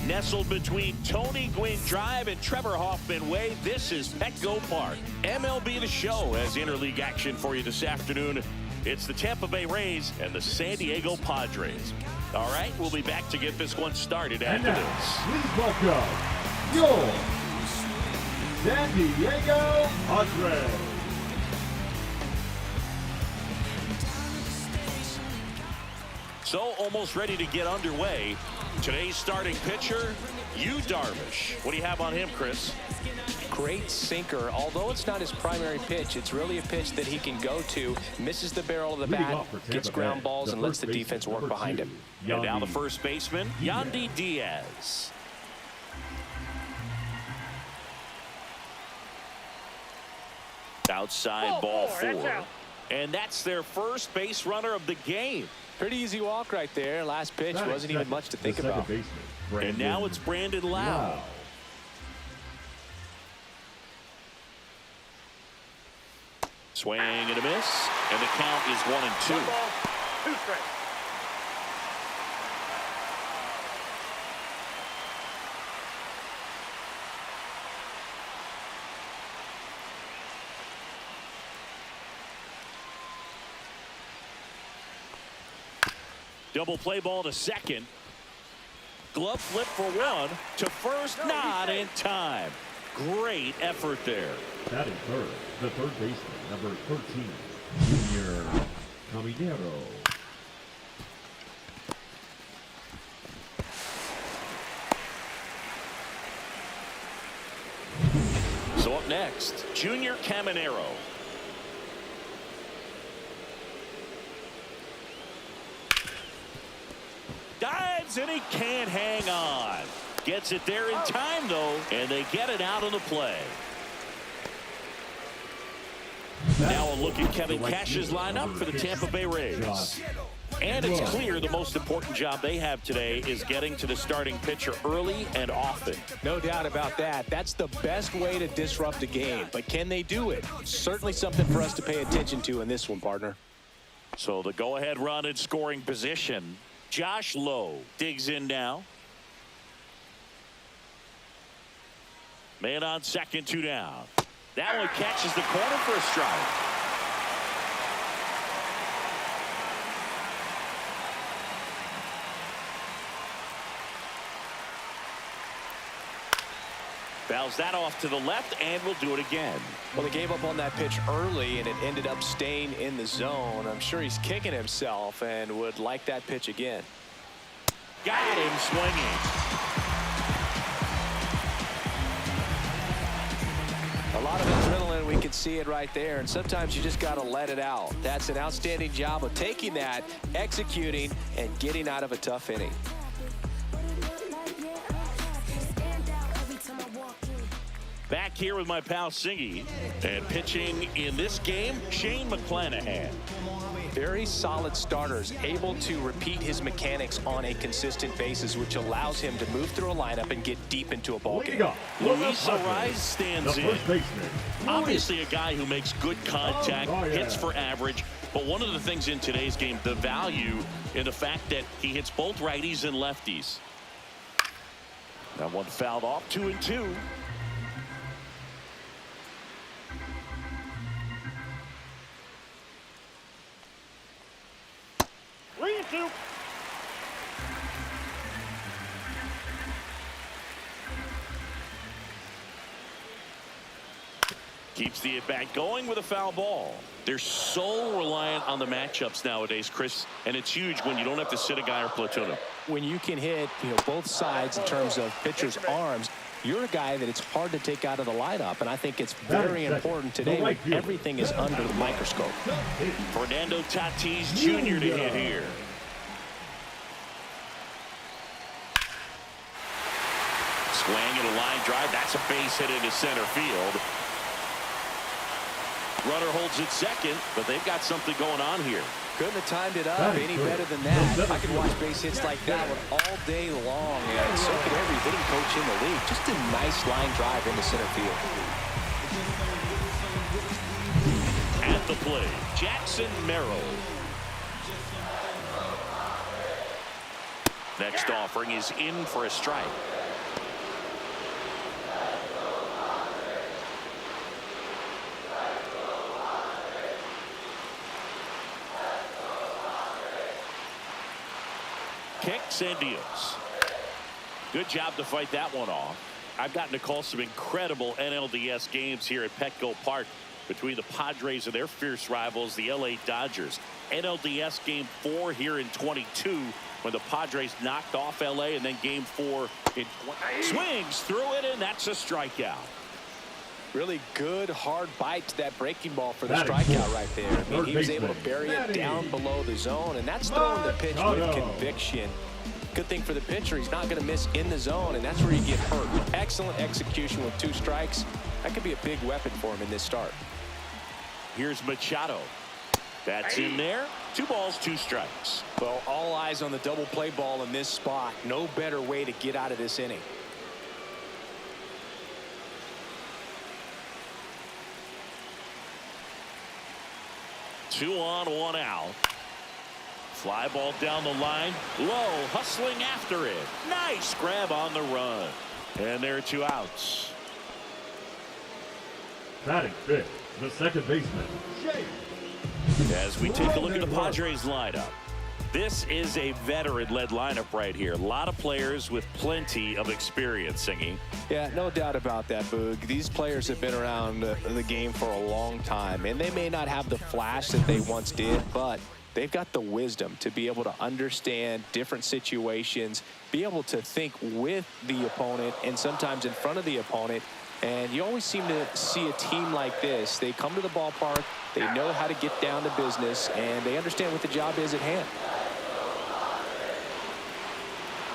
Nestled between Tony Gwynn Drive and Trevor Hoffman Way, this is Petco Park. MLB The Show has interleague action for you this afternoon. It's the Tampa Bay Rays and the San Diego Padres. All right, we'll be back to get this one started after this. Please welcome your San Diego Padres. So almost ready to get underway. Today's starting pitcher, Yu Darvish. What do you have on him, Chris? Great sinker. Although it's not his primary pitch, it's really a pitch that he can go to. Misses the barrel of the bat, gets ground balls, and lets the defense work behind him. And now the first baseman, Yandy Diaz. Outside ball four. And that's their first base runner of the game. Pretty easy walk right there. Last pitch wasn't even much to think about. And now it's Brandon Lau. Swing and a miss. And the count is 1-2. 1 ball, 2 strikes. Double play ball to second. Glove flip for one. To first, not in time. Great effort there. That is third. The third baseman, number 13, Junior Caminero. So up next, Junior Caminero. Dives and he can't hang on. Gets it there in time though, and they get it out of the play. Now a look at Kevin Cash's lineup for the Tampa Bay Rays. And it's clear the most important job they have today is getting to the starting pitcher early and often. No doubt about that. That's the best way to disrupt a game. But can they do it? Certainly something for us to pay attention to in this one, partner. So the go-ahead run in scoring position. Josh Lowe digs in now. Man on second, 2 down. That one catches the corner for a strike. Fouls that off to the left, and we'll do it again. Well, they gave up on that pitch early, and it ended up staying in the zone. I'm sure he's kicking himself and would like that pitch again. Got him swinging. A lot of adrenaline, we can see it right there, and sometimes you just got to let it out. That's an outstanding job of taking that, executing, and getting out of a tough inning. Back here with my pal Singy, and pitching in this game, Shane McClanahan. Very solid starters, able to repeat his mechanics on a consistent basis, which allows him to move through a lineup and get deep into a ball game. Luis Arraez stands in. Obviously a guy who makes good contact, hits for average, but one of the things in today's game, the value in the fact that he hits both righties and lefties. That one fouled off, 2-2. Keeps the at-bat going with a foul ball. They're so reliant on the matchups nowadays, Chris, and it's huge when you don't have to sit a guy or platoon him. When you can hit, both sides in terms of pitchers' arms, you're a guy that it's hard to take out of the lineup, and I think it's very important today when everything is under the microscope. Fernando Tatis Jr. to hit here. Swing and a line drive. That's a base hit into center field. Runner holds it second, but they've got something going on here. Couldn't have timed it up any better than that. I could watch base hits like that one all day long, and so could every hitting coach in the league. Just a nice line drive into center field. At the plate, Jackson Merrill. Next offering is in for a strike. Kicks and deals. Good job to fight that one off. I've gotten to call some incredible NLDS games here at Petco Park between the Padres and their fierce rivals, the LA Dodgers. NLDS Game 4 here in 22 when the Padres knocked off LA, and then Game 4 in 20. Swings through it, and that's a strikeout. Really good hard bite to that breaking ball for the strikeout right there. I mean, he was able to bury it down below the zone, and that's throwing the pitch with conviction. Good thing for the pitcher, he's not going to miss in the zone, and that's where you get hurt. Excellent execution with 2 strikes. That could be a big weapon for him in this start. Here's Machado. That's in there. 2 balls, 2 strikes. Well, all eyes on the double play ball in this spot. No better way to get out of this inning. Two on, 1 out. Fly ball down the line. Low, hustling after it. Nice grab on the run. And there are 2 outs. Batting fifth, the second baseman, Jay. As we take a look at the Padres lineup, this is a veteran-led lineup right here. A lot of players with plenty of experience, Singy. Yeah, no doubt about that, Boog. These players have been around the game for a long time, and they may not have the flash that they once did, but they've got the wisdom to be able to understand different situations, be able to think with the opponent and sometimes in front of the opponent. And you always seem to see a team like this. They come to the ballpark, they know how to get down to business, and they understand what the job is at hand.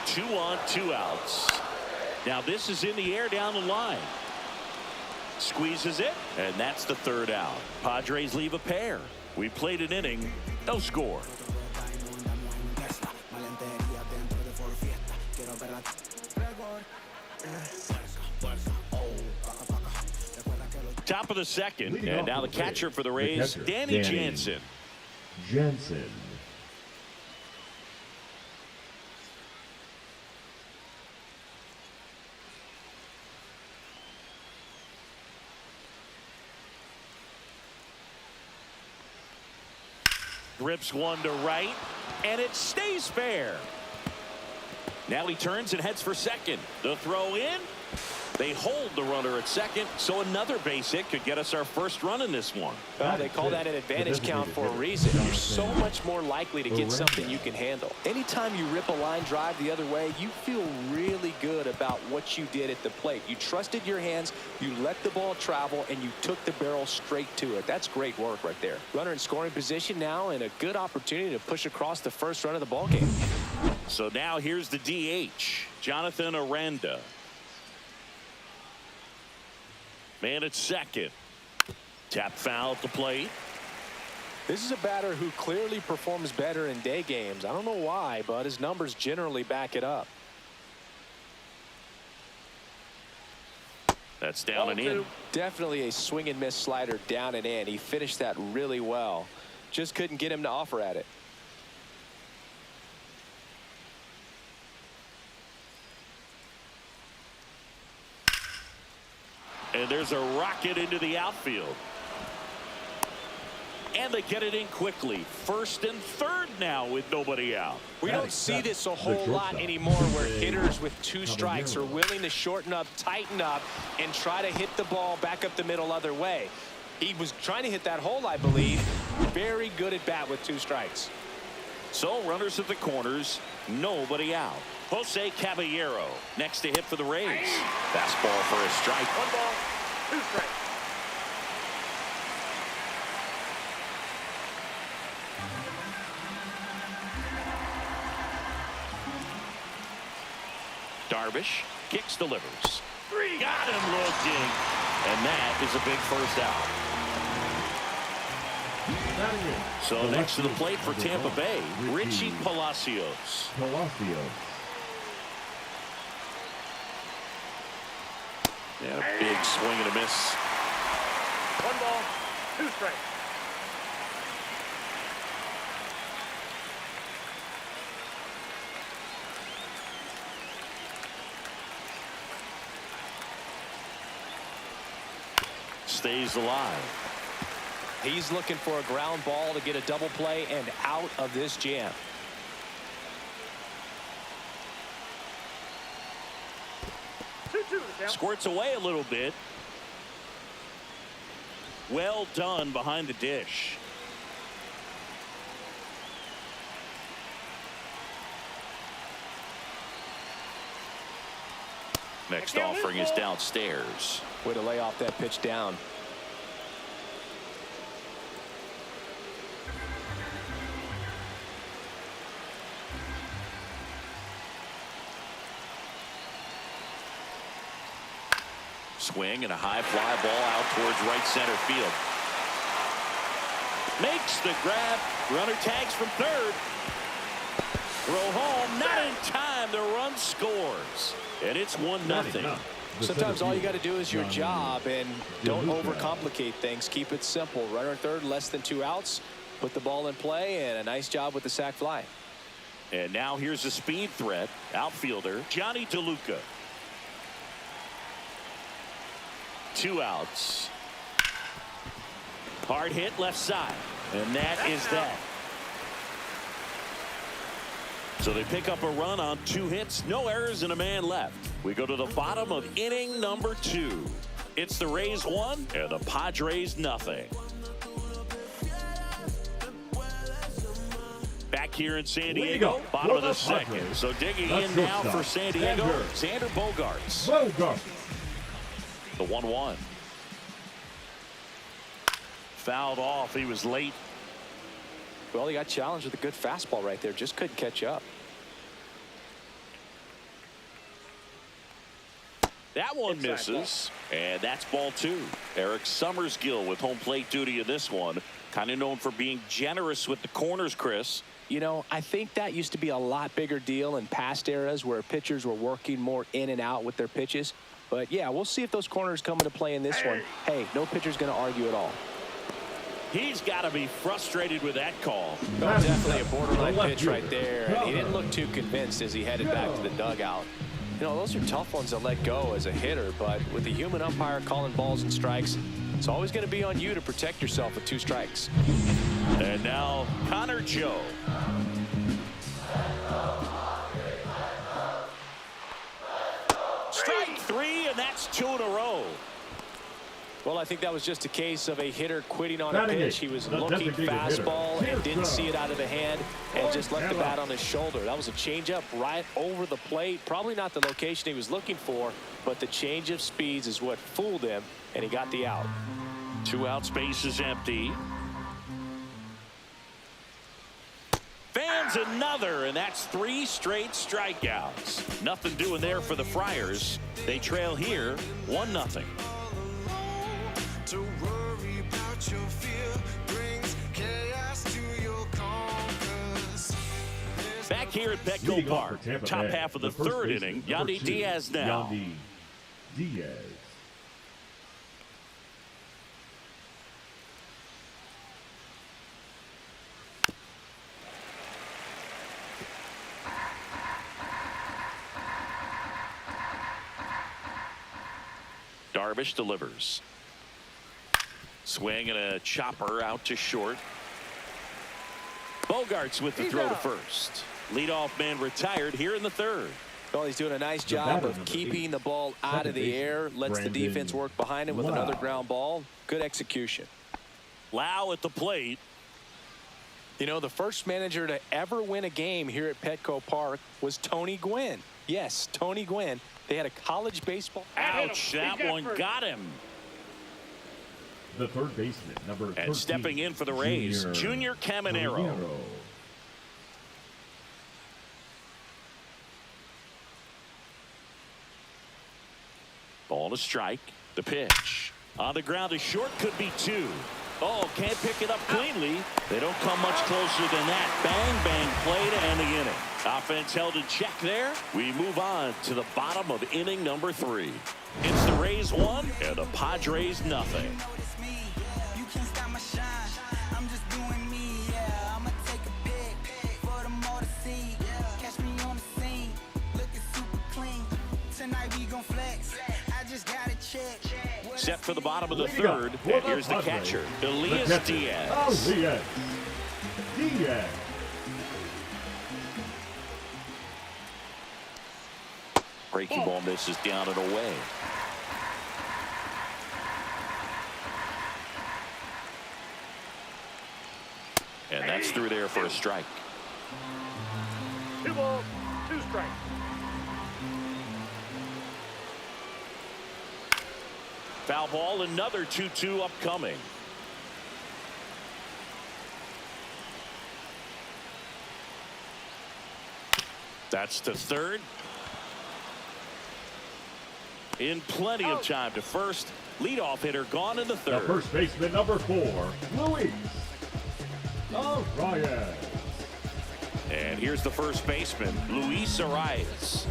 2 on, 2 outs. Now this is in the air down the line. Squeezes it, and that's the 3rd out. Padres leave a pair. We played an inning, no score. Top of the second, and now the catcher for the Rays, Danny Jansen. Rips one to right, and it stays fair. Now he turns and heads for second. The throw in. They hold the runner at second, so another base hit could get us our first run in this one. Well, they call that an advantage count for a reason. You're so much more likely to get something you can handle. Anytime you rip a line drive the other way, you feel really good about what you did at the plate. You trusted your hands, you let the ball travel, and you took the barrel straight to it. That's great work right there. Runner in scoring position now, and a good opportunity to push across the first run of the ball game. So now here's the DH, Jonathan Aranda. Man at second. Tap foul at the plate. This is a batter who clearly performs better in day games. I don't know why, but his numbers generally back it up. That's down and in. Definitely a swing and miss slider down and in. He finished that really well. Just couldn't get him to offer at it. And there's a rocket into the outfield. And they get it in quickly. First and third now with nobody out. We don't see this a whole lot anymore where hitters with 2 strikes are willing to shorten up, tighten up, and try to hit the ball back up the middle other way. He was trying to hit that hole, I believe. Very good at bat with 2 strikes. So runners at the corners, nobody out. Jose Caballero next to hit for the Rays. Fastball for a strike. 1 ball, 2 strikes. Darvish kicks, delivers. Got him looking. And that is a big first out. So next to the plate for Tampa Bay, Richie Palacios. And a big swing and a miss. 1 ball, 2 strikes. stays alive. He's looking for a ground ball to get a double play and out of this jam. Squirts away a little bit. Well done behind the dish. Next offering is downstairs. Way to lay off that pitch down. Swing and a high fly ball out towards right center field. Makes the grab. Runner tags from third. Throw home, not in time. The run scores. And it's 1-0. Sometimes all you got to do is your job and don't overcomplicate things. Keep it simple. Runner third, less than 2 outs. Put the ball in play, and a nice job with the sac fly. And now here's a speed threat. Outfielder Johnny DeLuca. 2 outs. Hard hit left side. And that is that. So they pick up a run on 2 hits, no errors, and a man left. We go to the bottom of inning number 2. It's the Rays 1 and the Padres nothing. Back here in San Diego, bottom of the second. So digging in now for San Diego, Xander Bogaerts. The 1-1. Fouled off. He was late. Well, he got challenged with a good fastball right there. Just couldn't catch up. That one misses, and that's ball 2. Eric Summersgill with home plate duty in this one. Kind of known for being generous with the corners, Chris. You know, I think that used to be a lot bigger deal in past eras where pitchers were working more in and out with their pitches. But, yeah, we'll see if those corners come into play in this one. Hey, no pitcher's going to argue at all. He's got to be frustrated with that call. Oh, definitely a borderline pitch right there. And he didn't look too convinced as he headed back to the dugout. You know, those are tough ones to let go as a hitter, but with the human umpire calling balls and strikes, it's always going to be on you to protect yourself with 2 strikes. And now Connor Joe. Strike 3, and that's 2 in a row. Well, I think that was just a case of a hitter quitting on a pitch. He was looking fastball and didn't see it out of the hand and just left the bat on his shoulder. That was a changeup right over the plate. Probably not the location he was looking for, but the change of speeds is what fooled him, and he got the out. 2 out, space is empty. Fans another, and that's 3 straight strikeouts. Nothing doing there for the Friars. They trail here 1-0. Back here at Petco Park, top half of the 3rd inning, Yandy Diaz now. Yandy Diaz. Darvish delivers. Swing and a chopper out to short. Bogaerts with the throw to first. Leadoff man retired here in the 3rd. Well, he's doing a nice job of keeping the ball out of the air. Lets the defense work behind him with another ground ball. Good execution. Lau at the plate. You know, the first manager to ever win a game here at Petco Park was Tony Gwynn. Yes, Tony Gwynn. They had a college baseball. Ouch, that one got him. The 3rd baseman, number 13. And stepping in for the Rays, Junior Caminero. Ball to strike. The pitch. On the ground, a short could be 2. Oh, can't pick it up cleanly. They don't come much closer than that. Bang, bang play to end the inning. Offense held in check there. We move on to the bottom of inning number 3. It's the Rays 1 and the Padres nothing. Set for the bottom of the third. And here's the catcher, Elias Diaz. Diaz. Breaking ball misses down and away. And that's through there for a strike. 2 balls, 2 strikes. Foul ball, another 2-2 upcoming. That's to third. In plenty of time to first. Leadoff hitter gone in the third. The first baseman, number 4, Luis Arias. And here's the first baseman, Luis Arias.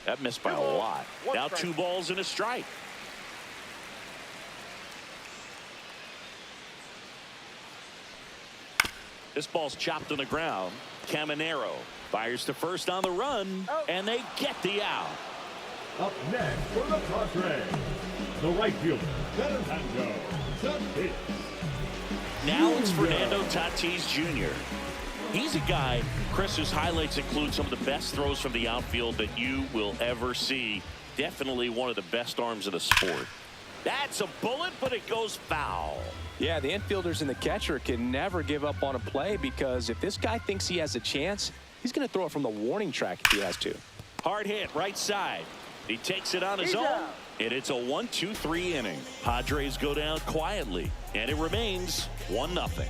That missed by a lot. Now 2 balls and a strike. This ball's chopped on the ground. Caminero fires to first on the run, and they get the out. Up next for the Padres, the right fielder, Fernando Tatis. Now it's Fernando Tatis Jr. He's a guy, Chris, whose highlights include some of the best throws from the outfield that you will ever see. Definitely one of the best arms of the sport. That's a bullet, but it goes foul. Yeah, the infielders and the catcher can never give up on a play, because if this guy thinks he has a chance, he's going to throw it from the warning track if he has to. Hard hit, right side. He takes it on his own, and it's a 1-2-3 inning. Padres go down quietly, and it remains 1-0.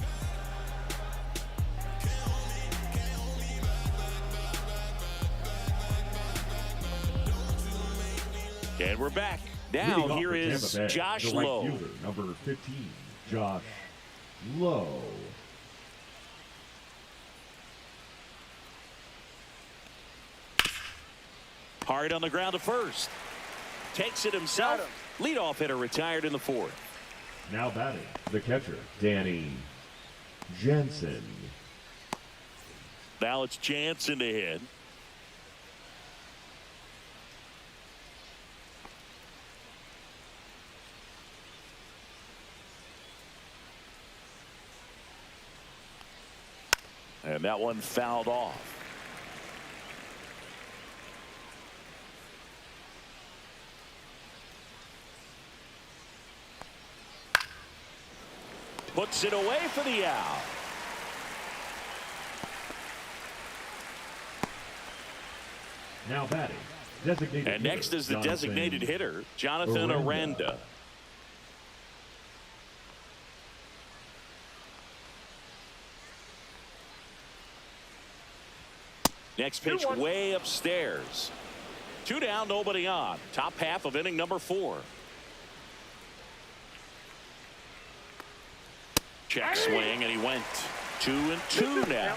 And we're back. Now here is Josh the right Lowe. fielder, number 15, Josh Lowe. Hard on the ground to first. Takes it himself. Leadoff hitter retired in the fourth. Now batting, the catcher, Danny Jansen. Now it's Jansen to hit. And that one fouled off. Puts it away for the out. Now batting, designated And next hitter, is the Jonathan designated hitter, Jonathan Aranda. Next pitch way upstairs. 2 down, nobody on. Top half of inning number 4. Check swing, and he went 2-2 now.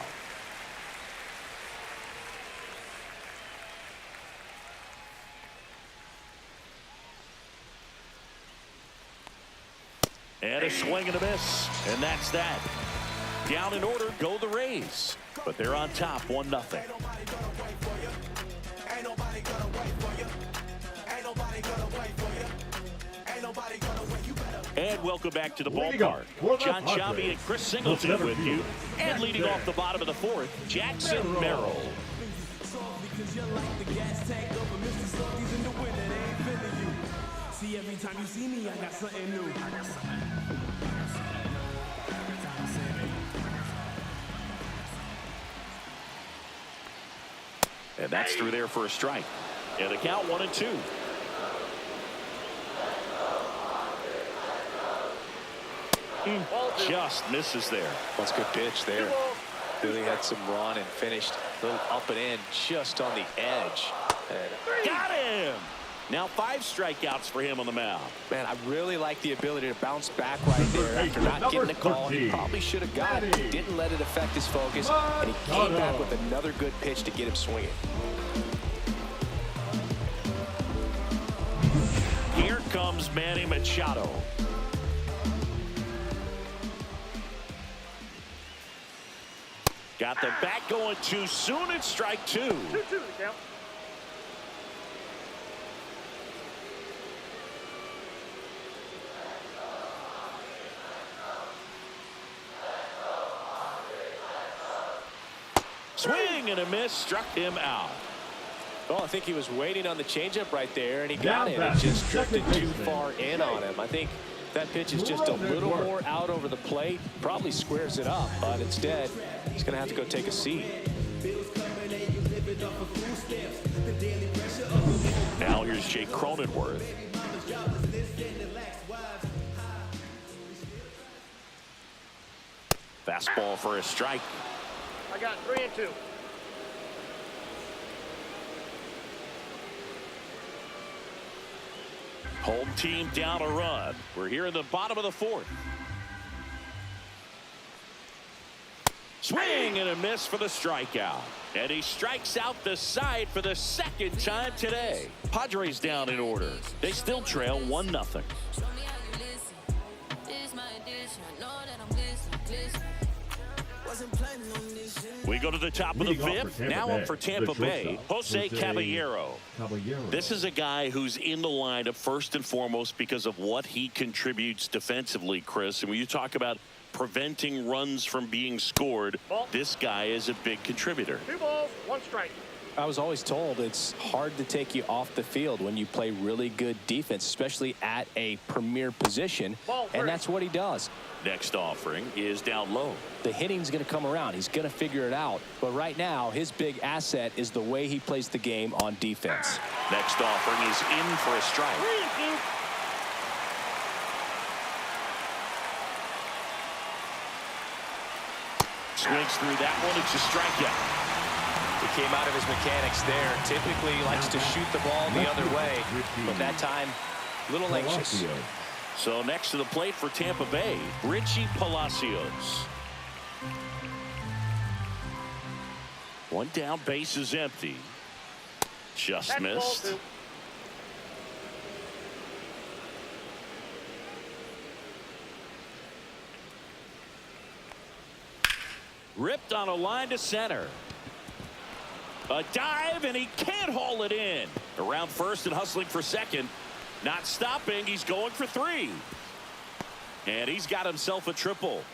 And a swing and a miss, and that's that. Down in order go the Rays, but they're on top 1-0. And welcome back to the ballpark. John Sciambi and Chris Singleton with you. And leading off the bottom of the fourth, Jackson Merrill. See, every time you see me, I got something new. And that's through there for a strike. And the count 1-2. Just misses there. That's a good pitch there. Really had some run and finished a little up and in just on the edge. Got him! Now 5 strikeouts for him on the mound. Man, I really like the ability to bounce back right there after not getting the call. He probably should have got it. Didn't let it affect his focus, and he came back with another good pitch to get him swinging. Here comes Manny Machado. Got the bat going too soon. It's strike 2. 2-2 the count. Swing and a miss, struck him out. Well, I think he was waiting on the changeup right there, and he got it. It just drifted too far in on him. I think that pitch is just a little more out over the plate. Probably squares it up, but instead, he's going to have to go take a seat. Now here's Jake Cronenworth. Fastball for a strike. I got 3-2. Home team down a run. We're here in the bottom of the 4th. Swing and a miss for the strikeout. And he strikes out the side for the 2nd time today. Padres down in order. They still trail 1-0. We go to the top of the 5th. Now up for Tampa Bay, Jose Caballero. This is a guy who's in the lineup first and foremost because of what he contributes defensively, Chris. And when you talk about preventing runs from being scored, this guy is a big contributor. 2 balls, 1 strike. I was always told it's hard to take you off the field when you play really good defense, especially at a premier position, and that's what he does. Next offering is down low. The hitting's going to come around. He's going to figure it out. But right now, his big asset is the way he plays the game on defense. Next offering is in for a strike. 3-2. Swings through that one. It's a strikeout. He came out of his mechanics there. Typically likes to shoot the ball the other way, but that time, a little anxious. So next to the plate for Tampa Bay, Richie Palacios. One down, base is empty. Just That's missed. ball 2. Ripped on a line to center. A dive, and he can't haul it in. Around first and hustling for second. Not stopping. He's going for 3. And he's got himself a triple.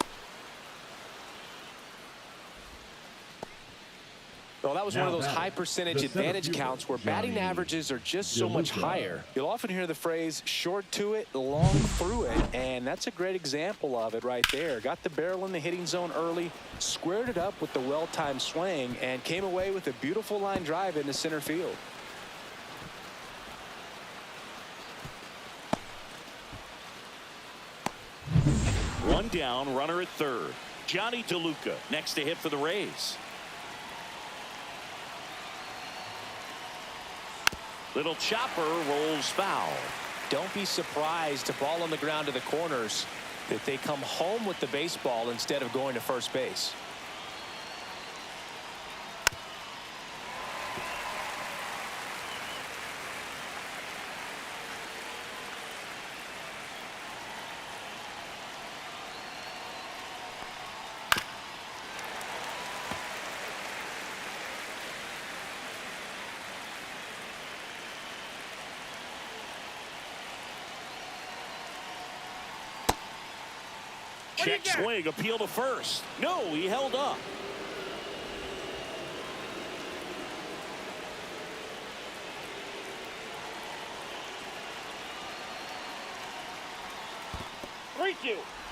Well, that was one of those high percentage advantage counts where batting averages are just so much higher. You'll often hear the phrase short to it, long through it, and that's a great example of it right there. Got the barrel in the hitting zone early, squared it up with the well-timed swing, and came away with a beautiful line drive into center field. One down, runner at third. Johnny DeLuca next to hit for the Rays. Little chopper rolls foul. Don't be surprised to ball on the ground to the corners that they come home with the baseball instead of going to first base. Check swing, appeal to first. No, he held up.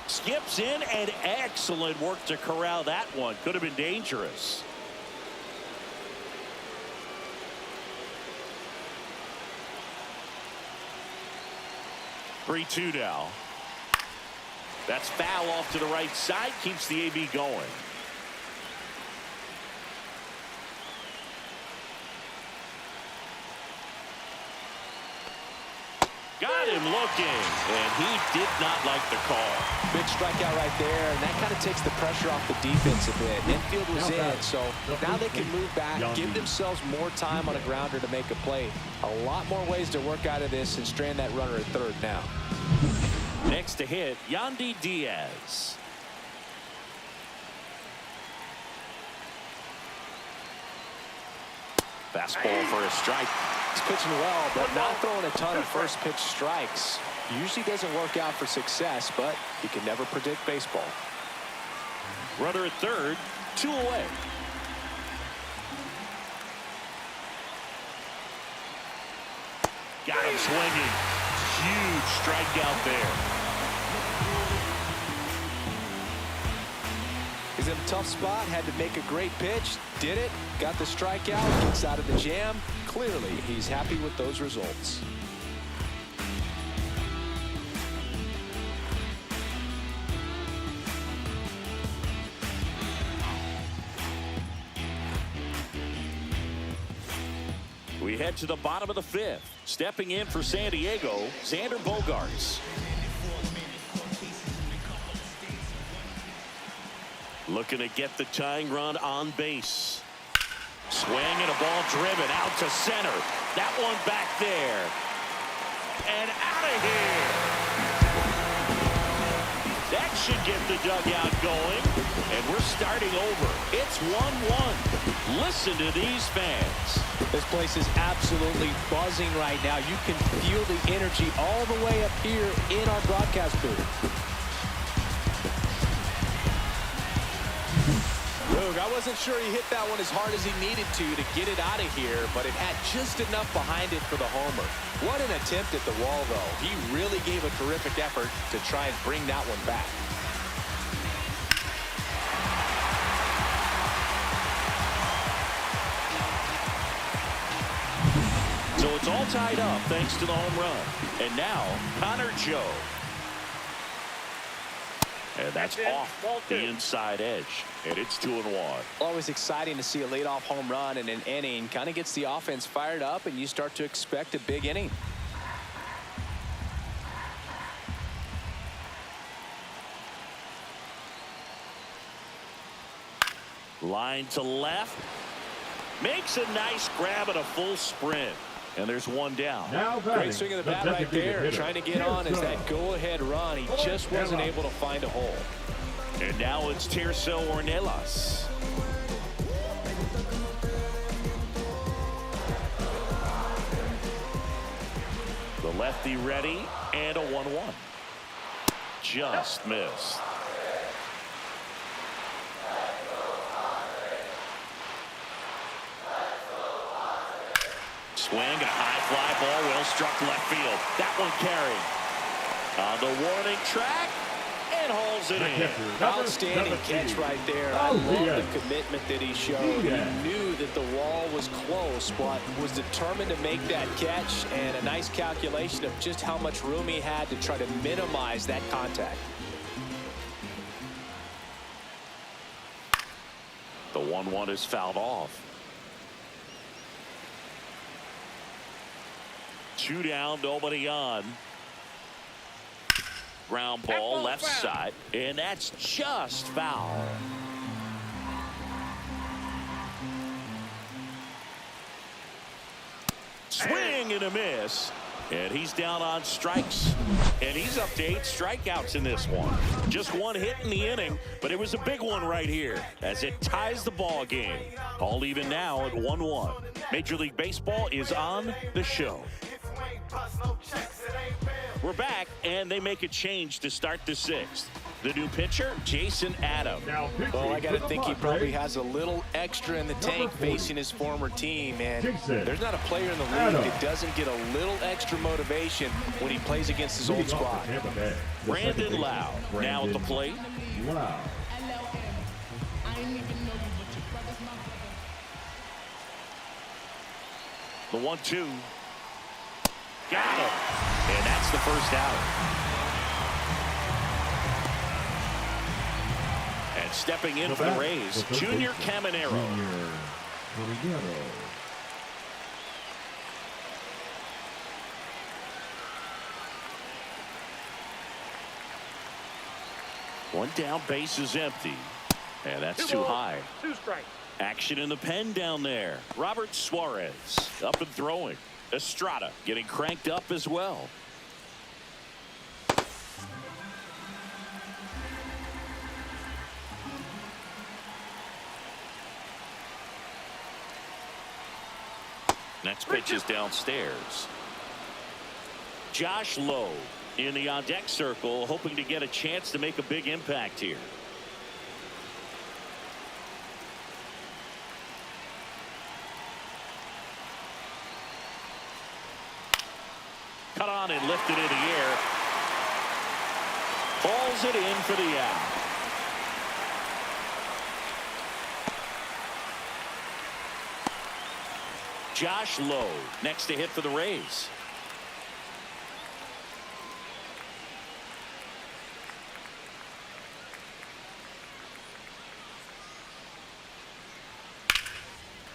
Skips in, and excellent work to corral that one. Could have been dangerous. Three-two now. That's foul off to the right side. Keeps the AB going. Got him looking, and he did not like the call. Big strikeout right there, and that kind of takes the pressure off the defense a bit. Infield was in, so now they can move back, give themselves more time on a grounder to make a play. A lot more ways to work out of this and strand that runner at third now. Next to hit, Yandy Diaz. Fastball for a strike. He's pitching well, but not throwing a ton of first pitch strikes. Usually doesn't work out for success, but you can never predict baseball. Runner at third, 2 away. Got him swinging. Huge strikeout there. He's in a tough spot, had to make a great pitch, did it, got the strikeout, gets out of the jam. Clearly, he's happy with those results. We head to the bottom of the 5th. Stepping in for San Diego, Xander Bogaerts. Looking to get the tying run on base. Swing and a ball driven out to center. That one back there. And out of here. That should get the dugout going. And we're starting over. It's 1-1. Listen to these fans. This place is absolutely buzzing right now. You can feel the energy all the way up here in our broadcast booth. Look, I wasn't sure he hit that one as hard as he needed to get it out of here, but it had just enough behind it for the homer. What an attempt at the wall, though. He really gave a terrific effort to try and bring that one back. So it's all tied up thanks to the home run. And now, Connor Joe. And that's off the inside edge. And it's 2-1. Always exciting to see a leadoff home run in an inning. Kind of gets the offense fired up, and you start to expect a big inning. Line to left. Makes a nice grab and a full sprint. And there's one down. Now great swing of the bat right there. Trying to get on as that go-ahead run. He just wasn't able to find a hole. And now it's Tirso Ornelas. The lefty ready, and a 1-1. Just missed. Swing and a high fly ball, well struck left field. That one carried on the warning track and hauls it in. Outstanding catch right there. I love the commitment that he showed. He knew that the wall was close, but was determined to make that catch, and a nice calculation of just how much room he had to try to minimize that contact. The 1-1 is fouled off. 2 down, nobody on. Ground ball left side, and that's just foul. Swing and a miss, and he's down on strikes, and he's up to 8 strikeouts in this one. Just one hit in the inning, but it was a big one right here as it ties the ball game. All even now at 1-1. Major League Baseball is on the show. We're back, and they make a change to start the 6th. The new pitcher, Jason Adam. Well, I got to think he probably has a little extra in the tank facing his former team, and there's not a player in the league that doesn't get a little extra motivation when he plays against his old squad. Brandon Lau now at the plate. The 1-2. Got him. And that's the first out. And stepping in for the Rays, Junior Caminero. One down, base is empty. And that's too high. 2 strikes. Action in the pen down there. Robert Suarez up and throwing. Estrada getting cranked up as well. Next pitch is downstairs. Josh Lowe in the on-deck circle, hoping to get a chance to make a big impact here. Cut on and lifted in the air. Falls it in for the out. Josh Lowe next to hit for the Rays.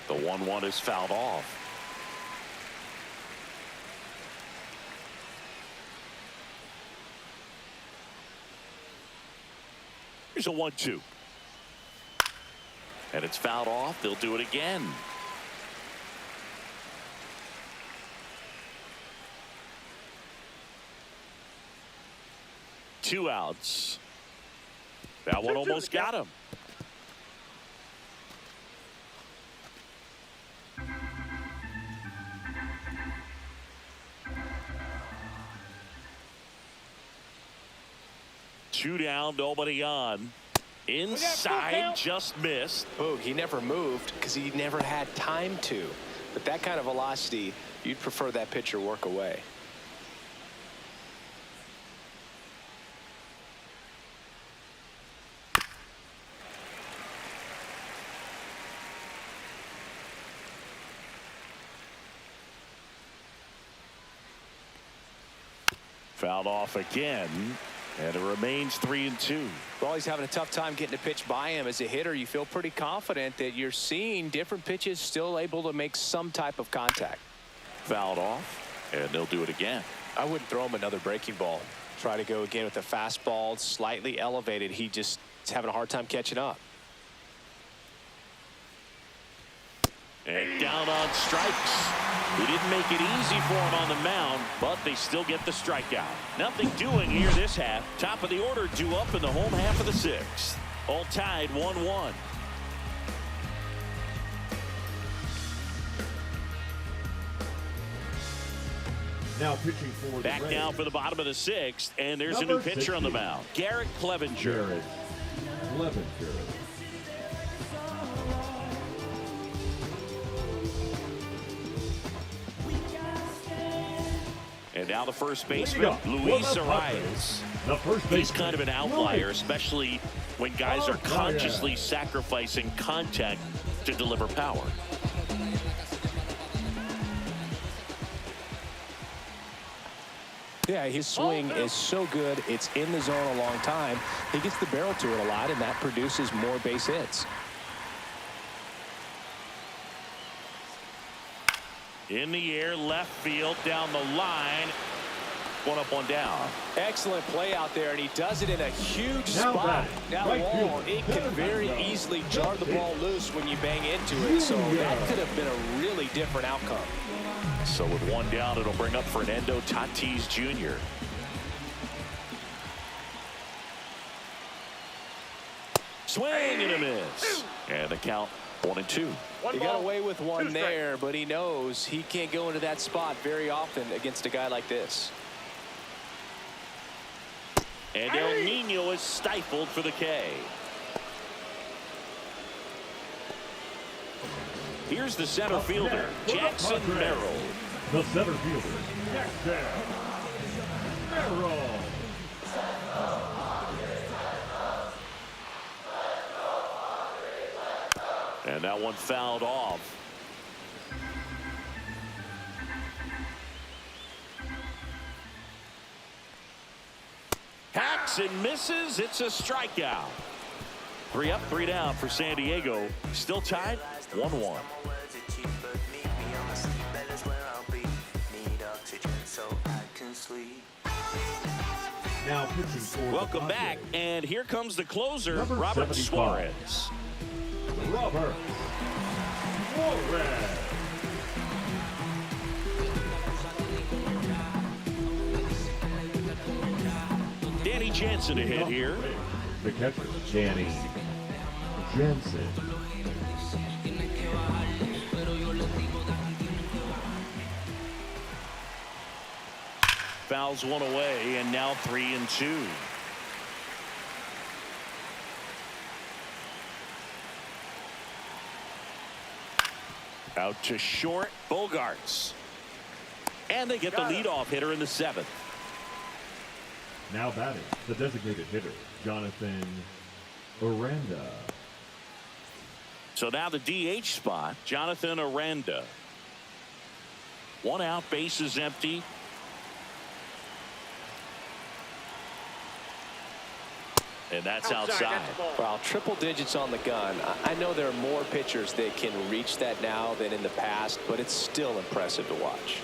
The 1-1 is fouled off. Here's a 1-2. And it's fouled off. They'll do it again. Two outs. That one almost got him. Two down, nobody on. Inside, just missed. Boog, he never moved because he never had time to. But that kind of velocity, you'd prefer that pitcher work away. Fouled off again. And it remains 3-2. Well, he's having a tough time getting a pitch by him. As a hitter, you feel pretty confident that you're seeing different pitches still able to make some type of contact. Fouled off, and they'll do it again. I wouldn't throw him another breaking ball. Try to go again with a fastball, slightly elevated. He just is having a hard time catching up. And down on strikes. He didn't make it easy for him on the mound, but they still get the strikeout. Nothing doing here this half. Top of the order due up in the home half of the sixth. All tied 1-1. Now pitching for the Back Rays. now for the bottom of the sixth, and there's a new pitcher 60. on the mound. Garrett Clevenger. Garrett Clevenger. And now the first baseman, Luis Arias. The first He's baseman. kind of an outlier, especially when guys are consciously sacrificing contact to deliver power. Yeah, his swing is so good. It's in the zone a long time. He gets the barrel to it a lot, and that produces more base hits. In the air, left field, down the line. One up, one down. Excellent play out there, and he does it in a huge Now spot. back, That right wall, field. it can very easily jar the ball loose when you bang into it, so that could have been a really different outcome. So with one down, it'll bring up Fernando Tatis Jr. Swing and a miss. And the count 1-2. He got away with one there, but he knows he can't go into that spot very often against a guy like this. And El Nino is stifled for the K. Here's the center fielder, Jackson Merrill. The center fielder, Jackson Merrill. And that one fouled off. Hacks and misses. It's a strikeout. 3 up, 3 down for San Diego. Still tied 1-1. Now pitching for Welcome the back, Padres, and here comes the closer, Number Robert 75. Suarez. Robert Suarez. Danny Jansen to hit here. The catcher, Danny Jansen. fouls one away, and now 3-2. Out to short, Bogarts. And they get the leadoff hitter in the 7th. Now batting, the designated hitter, Jonathan Aranda. So now the DH spot, Jonathan Aranda. 1 out, base is empty. And that's outside. Well, triple digits on the gun. I know there are more pitchers that can reach that now than in the past, but it's still impressive to watch.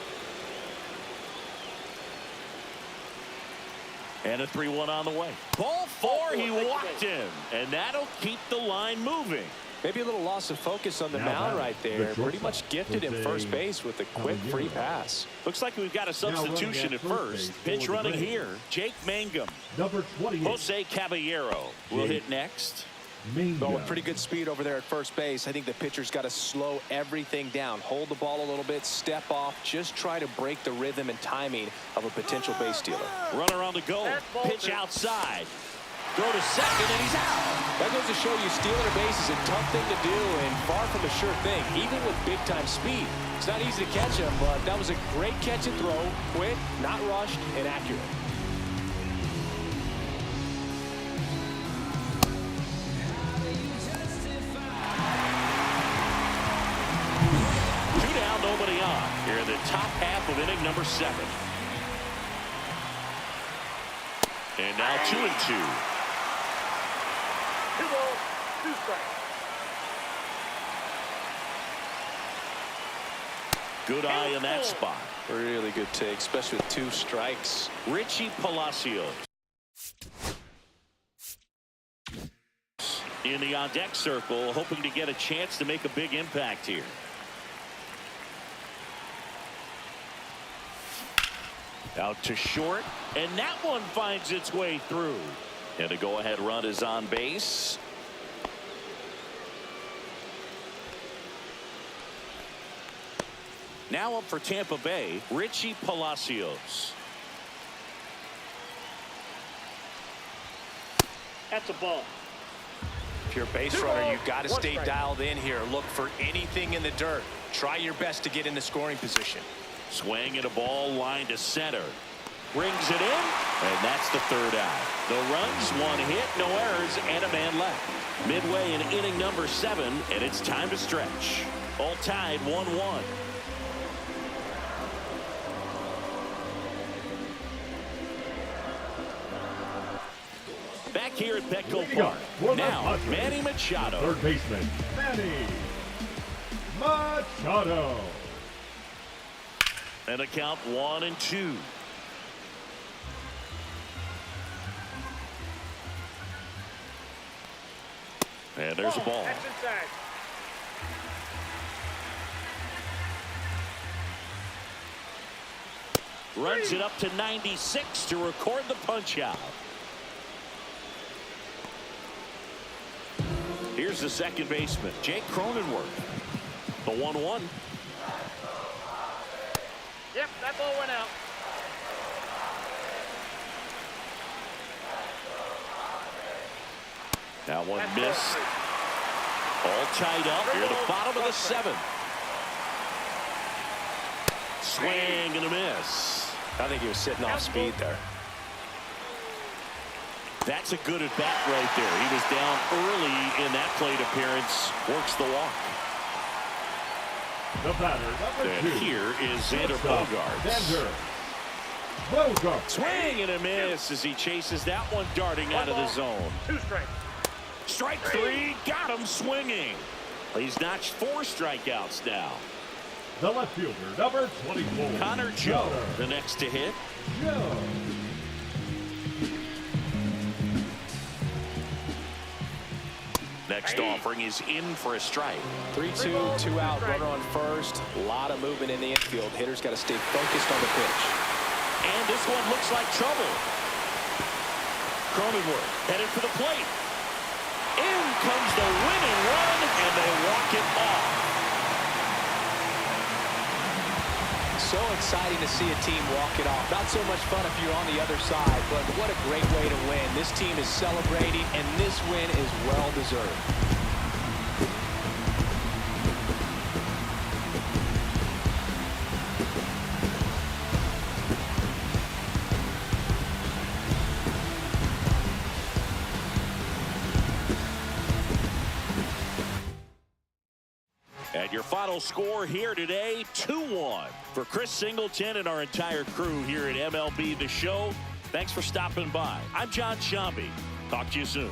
And a 3-1 on the way. Ball 4, he walked him. And that'll keep the line moving. Maybe a little loss of focus on the mound right there. Pretty much gifted him first base with a quick free pass. Looks like we've got a substitution at first. Pitch running here, Jake Mangum. Number 28. Jose Caballero will hit next. Well, with pretty good speed over there at first base, I think the pitcher's got to slow everything down. Hold the ball a little bit, step off, just try to break the rhythm and timing of a potential base stealer. Runner on the go. Pitch outside. Throw to second, and he's out. That goes to show you stealing a base is a tough thing to do and far from a sure thing, even with big-time speed. It's not easy to catch him, but that was a great catch and throw. Quick, not rushed, and accurate. Two down, nobody on. Here in the top half of inning number 7. And now 2-2. 2 balls, 2 strikes. Good eye in that spot. Really good take, especially with 2 strikes. Richie Palacios. In the on-deck circle, hoping to get a chance to make a big impact here. Out to short, and that one finds its way through. And the go-ahead run is on base. Now up for Tampa Bay, Richie Palacios. That's a ball. If you're a base runner, you've got to stay dialed in here. Look for anything in the dirt. Try your best to get in the scoring position. Swing and a ball line to center. Brings it in, and that's the 3rd out. The runs, 1 hit, no errors, and a man left. Midway in inning number 7, and it's time to stretch. All tied 1-1. Back here at Petco Park. Now, Manny Machado. Third baseman, Manny Machado. And a count 1-2. And there's a ball. That's inside. Runs it up to 96 to record the punch out. Here's the second baseman, Jake Cronenworth. The 1-1. Yep, that ball went out. That one missed. All tied up near the bottom of the 7th. Swing and a miss. I think he was sitting off speed there. That's a good at bat right there. He was down early in that plate appearance. Works the walk. The batter, number 2. And here is Xander Bogaerts. Swing and a miss as he chases that one darting out of the zone. 2 strikes. Strike 3, got him swinging. He's notched 4 strikeouts now. The left fielder, number 24. Connor Joe, the next to hit. Joe. Next offering is in for a strike. 3-2, 2 out, runner on first. A lot of movement in the infield. Hitter's got to stay focused on the pitch. And this one looks like trouble. Cronenworth headed for the plate. In comes the winning run, and they walk it off. So exciting to see a team walk it off. Not so much fun if you're on the other side, but what a great way to win. This team is celebrating, and this win is well-deserved. And your final score here today, 2-1. For Chris Singleton and our entire crew here at MLB The Show, thanks for stopping by. I'm John Shambi. Talk to you soon.